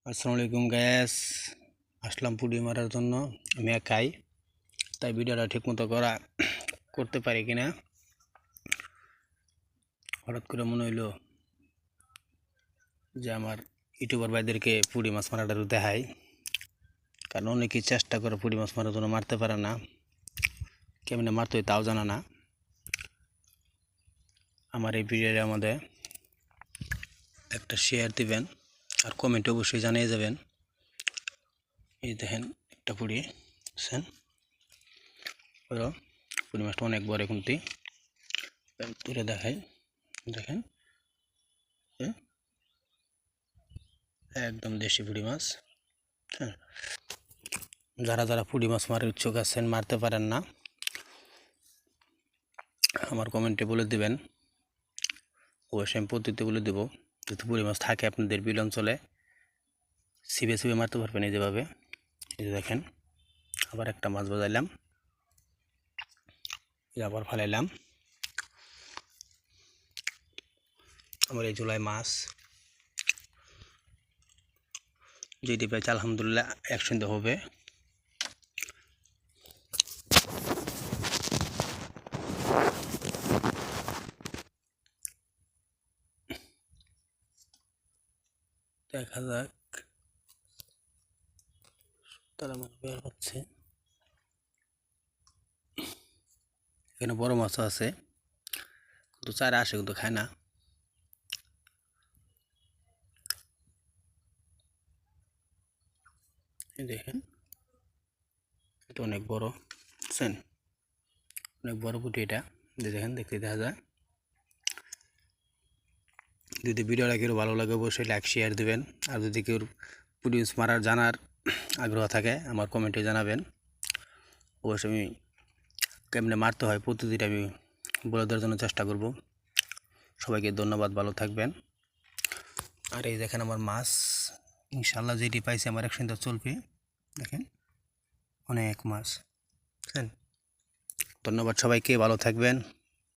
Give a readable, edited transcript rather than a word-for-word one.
আসসালামু আলাইকুম গ্যাস আসলাম পুডি মারার জন্য। আমি একাই, তাই ভিডিওটা ঠিকমতো করতে পারি কিনা হঠাৎ করে মনে হইলো যে আমার ইউটিউবার ভাইদেরকে পুডি মাছ মারাটা দেখাই, কারণ অনেকেই চেষ্টা করে পুডি মাছ মারার জন্য মারতে পারে না, কেমনে মারতে হয় তাও জানা না। আমার এই ভিডিওর মধ্যে একটা শেয়ার দিবেন আর কমেন্টে অবশ্যই জানিয়ে যাবেন। এই দেখেন একটা পুডি পুডি মাছটা অনেক বড়, খুঁটি তুলে দেখাই। দেখেন একদম দেশি পুঁটি মাছ। হ্যাঁ, যারা যারা পুঁটি মাছ মারার ইচ্ছুক আছেন, মারতে পারেন না, আমার কমেন্টে বলে দেবেন, অবশ্যই আমি পদ্ধতি বলে দেবো। যদি পুঁটি মাছ থাকে আপনাদের বিল অঞ্চলে, ছিপে ছিপে মারতে পারবেন। এই যেভাবে, এই যে দেখেন আবার একটা মাছ বাজাইলাম, আবার ফালাইলাম। আমার এই জুলাই মাছ যেটি পেয়েছে আলহামদুলিল্লাহ একসঙ্গে হবে। দেখা যাক তারা মাছ বের হচ্ছে। এখানে বড় মাছও আছে, কিন্তু চারা আসে কিন্তু খায় না। দেখেন এটা অনেক বড়, বুঝছেন, অনেক বড় পুঁটি এটা। দেখেন, দেখতে দেখা যায়। যদি ভিডিওটা কেউ ভালো লাগে অবশ্যই লাইক শেয়ার দেবেন। আর যদি কেউ পুঁটি মাছ মারার জানার আগ্রহ থাকে আমার কমেন্টে জানাবেন। অবশ্যই আমি কেমনে মারতে হয় পদ্ধতিটা আমি বলে দেওয়ার জন্য চেষ্টা করব। সবাইকে ধন্যবাদ, ভালো থাকবেন। আর এই দেখেন আমার মাছ, ইনশাল্লাহ যেটি পাইছি আমার একসঙ্গে চলবে। দেখেন অনেক মাছ, বুঝলেন। ধন্যবাদ সবাইকে, ভালো থাকবেন।